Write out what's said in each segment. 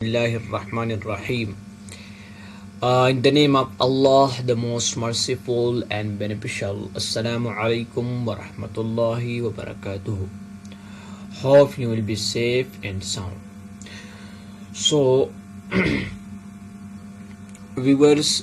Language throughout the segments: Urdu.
Bismillahir Rahmanir Rahim. In the name of Allah, the most merciful and beneficial. Assalamu alaikum wa rahmatullahi wa barakatuhu. Hope you will be safe and sound. So, viewers,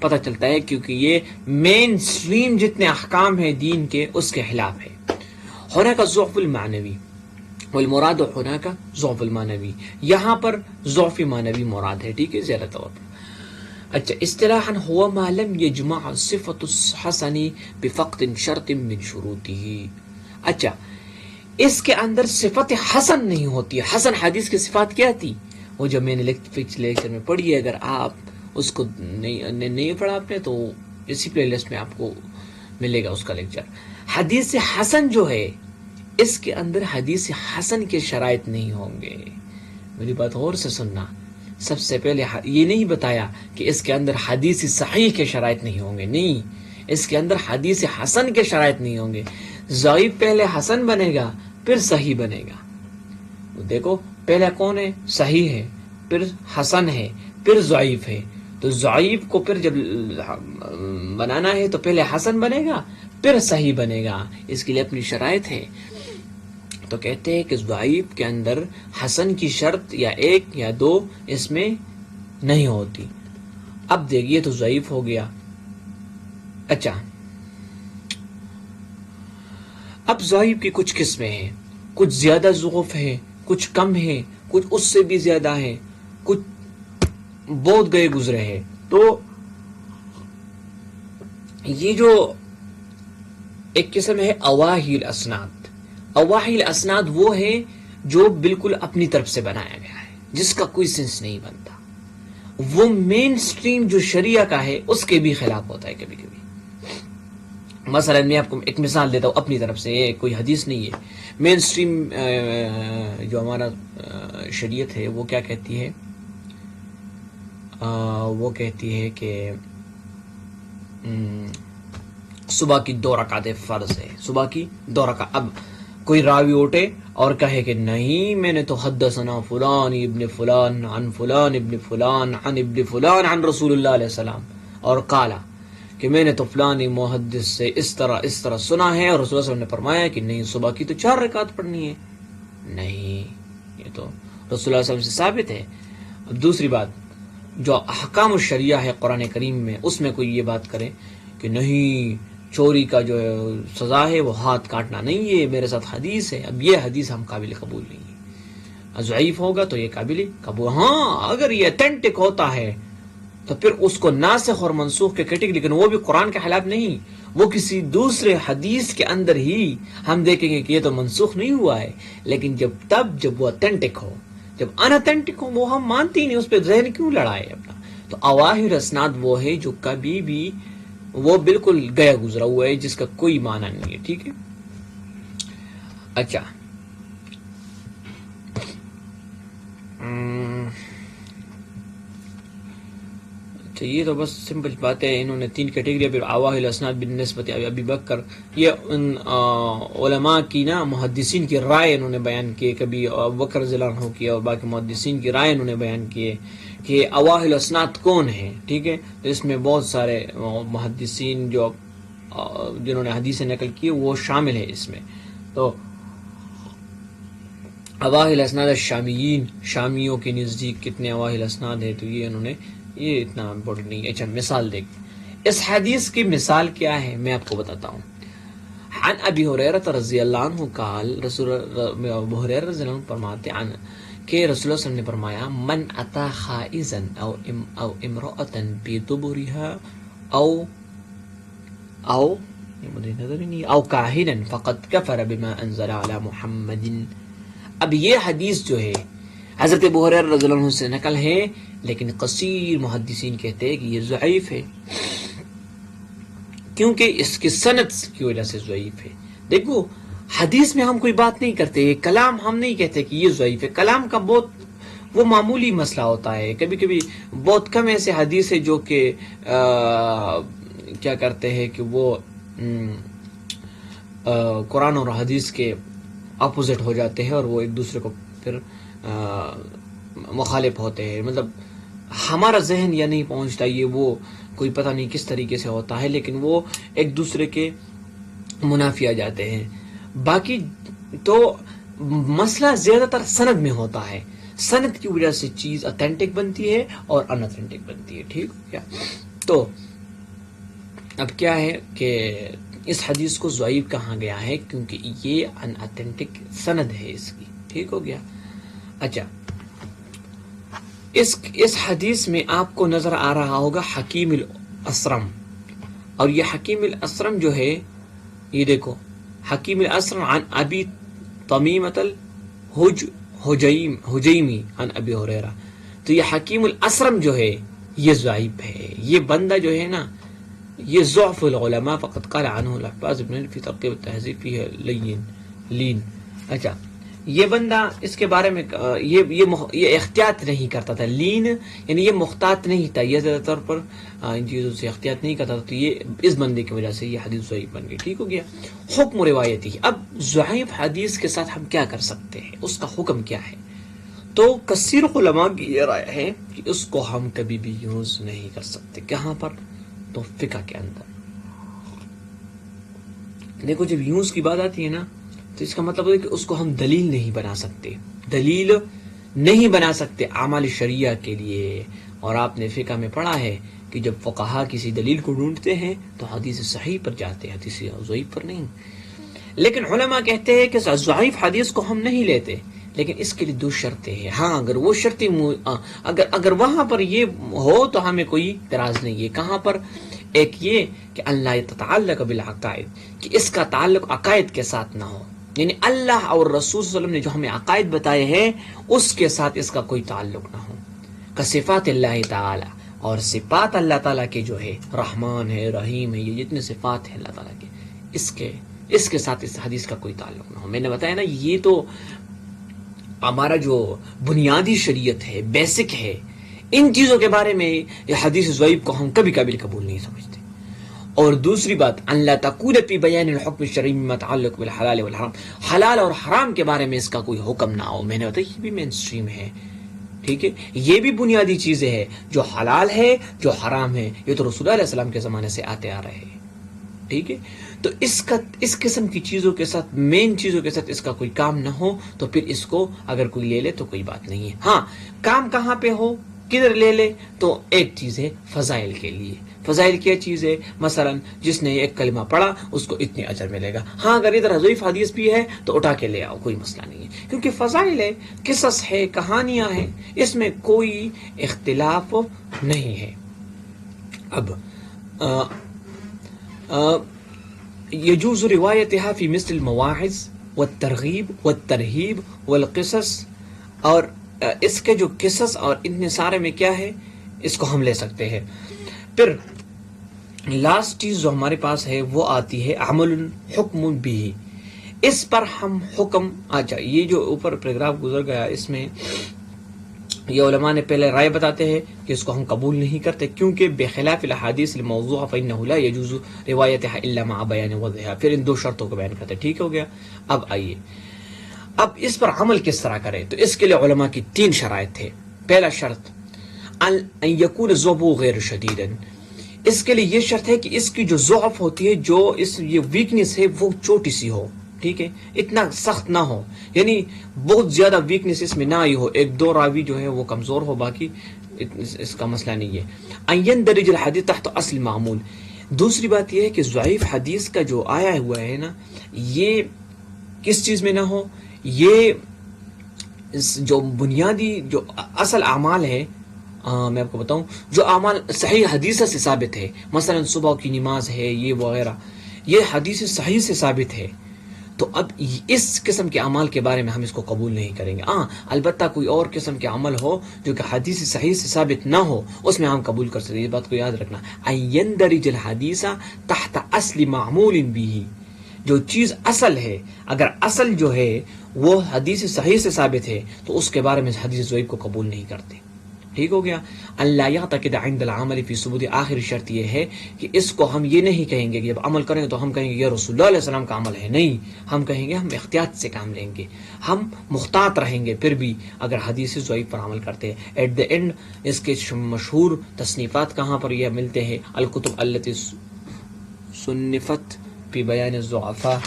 پتہ چلتا ہے، کیونکہ یہ مین سٹریم جتنے احکام ہیں دین کے اس کے خلاف ہے. ہونا کا ضعف المعنوی والمراد ہونا کا ضعف المعنوی، یہاں پر ضعف معنوی مراد ہے، ٹھیک ہے، زیادہ طور پر. اچھا، اصطلاحاً هو ما لم يجمع صفة الحسن بفقد شرط من شروطه. اچھا، اس کے اندر صفت حسن نہیں ہوتی. حسن حدیث کی صفات کیا تھی؟ وہ جو میں نے پچھلے لیکچر میں پڑھی ہے، اگر آپ اس کو نہیں پڑھا آپ نے تو اسی پلے لسٹ میں آپ کو ملے گا اس کا لیکچر. حدیث حسن جو ہے اس کے اندر حدیث حسن کے شرائط نہیں ہوں گے. میری بات غور سے سننا. سب سے پہلے یہ نہیں بتایا کہ اس کے اندر حدیث صحیح کے شرائط نہیں ہوں گے، نہیں، اس کے اندر حدیث حسن کے شرائط نہیں ہوں گے. ضعیف پہلے حسن بنے گا پھر صحیح بنے گا. دیکھو پہلا کون ہے؟ صحیح ہے، پھر حسن ہے، پھر ضعیف ہے. تو ضعیف کو پھر جب بنانا ہے تو پہلے حسن بنے گا پھر صحیح بنے گا. اس کے لیے اپنی شرائط ہے. تو کہتے ہیں کہ ضعیف کے اندر حسن کی شرط یا ایک یا دو اس میں نہیں ہوتی. اب دیکھیے تو ضعیف ہو گیا. اچھا، اب ضعیف کی کچھ قسمیں ہیں، کچھ زیادہ ضعف ہے، کچھ کم ہے، کچھ اس سے بھی زیادہ ہے، کچھ بہت گئے گزرے ہیں. تو یہ جو ایک قسم ہے اواہی الاسناد. اواہی الاسناد وہ ہے جو بالکل اپنی طرف سے بنایا گیا ہے، جس کا کوئی سینس نہیں بنتا. وہ مین سٹریم جو شریعہ کا ہے اس کے بھی خلاف ہوتا ہے کبھی کبھی. مثلا میں آپ کو ایک مثال دیتا ہوں اپنی طرف سے، یہ کوئی حدیث نہیں ہے. مین سٹریم جو ہمارا شریعت ہے وہ کیا کہتی ہے؟ وہ کہتی ہے کہ صبح کی 2 رکعت فرض ہے، صبح کی 2 رکعت. اب کوئی راوی اٹھے اور کہے کہ نہیں، میں نے تو حدثنا فلان ابن فلان عن فلان ابن فلان عن ابن فلان عن رسول اللہ علیہ السلام، اور قالا کہ میں نے تو فلانی محدث سے اس طرح سنا ہے اور رسول اللہ صلی اللہ علیہ وسلم نے فرمایا کہ نہیں، صبح کی تو 4 رکعت پڑھنی ہے. نہیں، یہ تو رسول اللہ صلی اللہ علیہ وسلم سے ثابت ہے. اب دوسری بات، جو احکام الشریعہ ہے قرآن کریم میں، اس میں کوئی یہ بات کرے کہ نہیں، چوری کا جو سزا ہے وہ ہاتھ کاٹنا نہیں ہے، میرے ساتھ حدیث ہے. اب یہ حدیث ہم قابل قبول نہیں ہے. ضعیف ہوگا تو یہ قابل قبول. ہاں، اگر یہ اتھینٹک ہوتا ہے تو پھر اس کو ناسخ اور منسوخ کے کیٹیگری، لیکن وہ بھی قرآن کے خلاف نہیں، وہ کسی دوسرے حدیث کے اندر ہی ہم دیکھیں گے کہ یہ تو منسوخ نہیں ہوا ہے. لیکن جب وہ اتھینٹک ہو، جب ان اتھینٹک ہو وہ ہم مانتے ہی نہیں، اس پہ ذہن کیوں لڑائے اپنا. تو اواہر اسناد وہ ہے جو کبھی بھی وہ بالکل گیا گزرا ہوا ہے، جس کا کوئی معنی نہیں ہے. ٹھیک ہے. اچھا، تو یہ تو بس سمپل بات ہے. انہوں نے 3 کیٹیگری، پھر اواہر الاسناد بالنسبت ابی بکر، یہ ان علماء کی نا محدثین کی رائے انہوں نے بیان کی، کبھی ابو بکر رضی اللہ عنہ کی اور باقی محدثین کی رائے انہوں نے بیان کی کہ اواہر الاسناد کون ہیں. ٹھیک ہے. تو اس میں بہت سارے محدثین جنہوں نے حدیثیں نقل کی وہ شامل ہے اس میں. تو اواہر الاسناد الشامیین، شامیوں کے نزدیک کتنے اواہر الاسناد ہے، تو یہ انہوں نے، یہ اتنا امپورٹنٹ نہیں ہے. اچھا، مثال دیکھ، اس حدیث کی مثال کیا ہے میں آپ کو بتاتا ہوں. عن ابی ہریرہ رضی اللہ عنہ قال، ابو ہریرہ رضی اللہ عنہ فرماتے ہیں کہ رسول اللہ صلی اللہ علیہ وسلم نے فرمایا، من اتا خائزا او امرأة بدبرها او کاہنا فقد کفر بما انزل علی محمد. اب یہ حدیث جو ہے حضرت ابو ہریرہ رضی اللہ عنہ سے نقل ہے، لیکن کثیر محدثین کہتے ہیں کہ یہ ضعیف ہے، کیونکہ اس کی سند کی وجہ سے ضعیف ہے. دیکھو حدیث میں ہم کوئی بات نہیں کرتے، کلام ہم نہیں کہتے کہ یہ ضعیف ہے. کلام کا بہت وہ معمولی مسئلہ ہوتا ہے. کبھی کبھی بہت کم ایسے حدیث ہے جو کہ کیا کرتے ہیں کہ وہ قرآن اور حدیث کے اپوزٹ ہو جاتے ہیں اور وہ ایک دوسرے کو پھر مخالف ہوتے ہیں. مطلب ہمارا ذہن یا نہیں پہنچتا، یہ وہ کوئی پتہ نہیں کس طریقے سے ہوتا ہے، لیکن وہ ایک دوسرے کے منافی آ جاتے ہیں. باقی تو مسئلہ زیادہ تر سند میں ہوتا ہے. سند کی وجہ سے چیز اتھینٹک بنتی ہے اور ان اتھینٹک بنتی ہے. ٹھیک ہے. تو اب کیا ہے کہ اس حدیث کو ضعیف کہا گیا ہے کیونکہ یہ ان اتھینٹک سند ہے اس کی. ٹھیک ہو گیا. اچھا اس حدیث میں آپ کو نظر آ رہا ہوگا حکیم الاسرم, اور یہ حکیم الاسرم جو ہے یہ دیکھو حکیم الاسرم عن ابی تمیمۃ الحجیمی عن ابی ہریرہ. تو یہ حکیم الاسرم جو ہے یہ ضعیف ہے. یہ بندہ جو ہے نا یہ ضعف العلماء فقط قال عنہ الحفاظ ابن فی ترتیب التہذیب فیہ لین. اچھا یہ بندہ اس کے بارے میں یہ احتیاط نہیں کرتا تھا. لین یعنی یہ محتاط نہیں تھا, یہ زیادہ طور پر ان چیزوں سے احتیاط نہیں کرتا تھا. تو یہ اس بندے کی وجہ سے یہ حدیث ضعیف بن گئی. ٹھیک ہو گیا. حکم روایتی. اب ضعیف حدیث کے ساتھ ہم کیا کر سکتے ہیں, اس کا حکم کیا ہے؟ تو کثیر علماء کی یہ رائے ہے کہ اس کو ہم کبھی بھی یوز نہیں کر سکتے. کہاں پر؟ تو فقہ کے اندر. دیکھو جب یوز کی بات آتی ہے نا تو اس کا مطلب ہے کہ اس کو ہم دلیل نہیں بنا سکتے, دلیل نہیں بنا سکتے اعمال شریعہ کے لیے. اور آپ نے فقہ میں پڑھا ہے کہ جب فقہا کسی دلیل کو ڈھونڈتے ہیں تو حدیث صحیح پر جاتے ہیں, حدیث ضعیف پر نہیں. لیکن علماء کہتے ہیں کہ ضعیف حدیث کو ہم نہیں لیتے, لیکن اس کے لیے دو شرطیں ہیں. ہاں اگر وہ شرطیں اگر وہاں پر یہ ہو تو ہمیں کوئی اعتراض نہیں ہے. کہاں پر؟ ایک یہ کہ اللہ تتعلق بالعقائد, کہ اس کا تعلق عقائد کے ساتھ نہ ہو. یعنی اللہ اور رسول صلی اللہ علیہ وسلم نے جو ہمیں عقائد بتائے ہیں اس کے ساتھ اس کا کوئی تعلق نہ ہو. صفات اللہ تعالی, اور صفات اللہ تعالیٰ کے جو ہے رحمان ہے رحیم ہے, یہ جتنے صفات ہیں اللہ تعالیٰ کے اس کے ساتھ اس حدیث کا کوئی تعلق نہ ہو. میں نے بتایا نا یہ تو ہمارا جو بنیادی شریعت ہے, بیسک ہے, ان چیزوں کے بارے میں یہ حدیث ضعیف کو ہم کبھی قابل قبول نہیں سمجھتے. اور دوسری بات اللہ تقول فی بیان الحکم الشرعی مما تعلق بالحلال والحرام, حلال اور حرام کے بارے میں اس کا کوئی حکم نہ ہو. میں نے بتایا یہ بھی مین اسٹریم ہے. ٹھیک ہے, یہ بھی بنیادی چیزیں ہیں. جو حلال ہے جو حرام ہے یہ تو رسول اللہ علیہ السلام کے زمانے سے آتے آ رہے ہیں. ٹھیک ہے, تو اس قسم کی چیزوں کے ساتھ, مین چیزوں کے ساتھ اس کا کوئی کام نہ ہو تو پھر اس کو اگر کوئی لے لے تو کوئی بات نہیں ہے. ہاں کام کہاں پہ ہو, کدھر لے لے, تو ایک چیز ہے فضائل کے لیے. فضائل کیا چیز ہے؟ مثلا جس نے ایک کلمہ پڑھا اس کو اتنے اجر ملے گا. ہاں اگر ادھر ضعیف حدیث بھی ہے تو اٹھا کے لے آؤ, کوئی مسئلہ نہیں ہے, کیونکہ فضائل ہے, قصص ہے, کہانیاں ہیں, اس میں کوئی اختلاف نہیں ہے. اب يجوز روايتها في مثل المواعظ والترغیب والترہیب والقصص, اور اس کے جو قصص اور اتنے سارے میں کیا ہے اس کو ہم لے سکتے ہیں. پھر لاسٹ چیز جو ہمارے پاس ہے وہ آتی ہے عمل حکم بھی, اس پر ہم حکم. اچھا یہ جو اوپر پیراگراف گزر گیا اس میں یہ علماء نے پہلے رائے بتاتے ہیں کہ اس کو ہم قبول نہیں کرتے کیونکہ بخلاف الاحادیث الموضوعہ فإنه لا يجوز روایتها الا مع بیان وضعها. پھر ان دو شرطوں کو بیان کرتے ہیں. ٹھیک ہو گیا. اب آئیے اب اس پر عمل کس طرح کریں, تو اس کے لیے علماء کی 3 شرائط تھے. پہلا شرط ان یکون الضعف غیر شدیدا, اس کے لیے یہ شرط ہے کہ اس کی جو ضعف ہوتی ہے, جو یہ ویکنس ہے وہ چھوٹی سی ہو. ٹھیک ہے, اتنا سخت نہ ہو, یعنی بہت زیادہ ویکنس اس میں نہ آئی ہو, 1-2 راوی جو ہے وہ کمزور ہو, باقی اس کا مسئلہ نہیں ہے. ان يندرج الحدیث تحت اصل معمول. دوسری بات یہ ہے کہ ضعیف حدیث کا جو آیا ہوا ہے نا یہ کس چیز میں نہ ہو, یہ جو بنیادی جو اصل اعمال ہے, میں آپ کو بتاؤں جو اعمال صحیح حدیث سے ثابت ہے, مثلا صبح کی نماز ہے یہ وغیرہ, یہ حدیث صحیح سے ثابت ہے. تو اب اس قسم کے اعمال کے بارے میں ہم اس کو قبول نہیں کریں گے. البتہ کوئی اور قسم کے عمل ہو جو کہ حدیث صحیح سے ثابت نہ ہو اس میں ہم قبول کر سکتے ہیں. یہ بات کو یاد رکھنا. یندرج الحدیث تحت اصل معمول به, جو چیز اصل ہے, اگر اصل جو ہے وہ حدیث صحیح سے ثابت ہے تو اس کے بارے میں حدیث ضعیف کو قبول نہیں کرتے. ٹھیک ہو گیا. اللہ یعتقد عند العمل فی ثبوت, آخری شرط یہ ہے کہ اس کو ہم یہ نہیں کہیں گے کہ جب عمل کریں گے تو ہم کہیں گے یہ رسول اللہ علیہ السلام کا عمل ہے. نہیں, ہم کہیں گے ہم احتیاط سے کام لیں گے, ہم محتاط رہیں گے پھر بھی اگر حدیث ضعیف پر عمل کرتے ہیں. ایٹ دی اینڈ اس کے مشہور تصنیفات کہاں پر یہ ملتے ہیں, الکتب التی صنفت فی بیان الضعفاء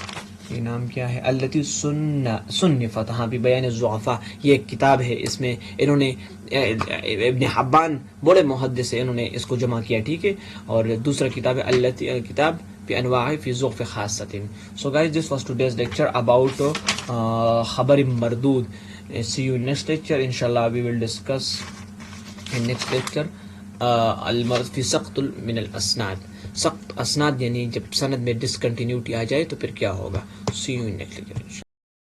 یہ نام کیا ہے؟ التی صنفت، ہاں بھی بیان الضعفاء، یہ ایک کتاب ہے، اس میں انہوں نے ابن حبان بڑے محدث ہیں، انہوں نے اس کو جمع کیا، ٹھیک ہے. اور دوسرا کتاب ہے التی کتاب بانواع فی ضعف خاصۃ. So guys, this was today's lecture about خبر مردود. See you in next lecture. Inshallah we will discuss in next lecture فی سقط من الاسناد. سقط اسناد یعنی جب سند میں ڈسکنٹینیوٹی آ جائے تو پھر کیا ہوگا. See you in next lecture.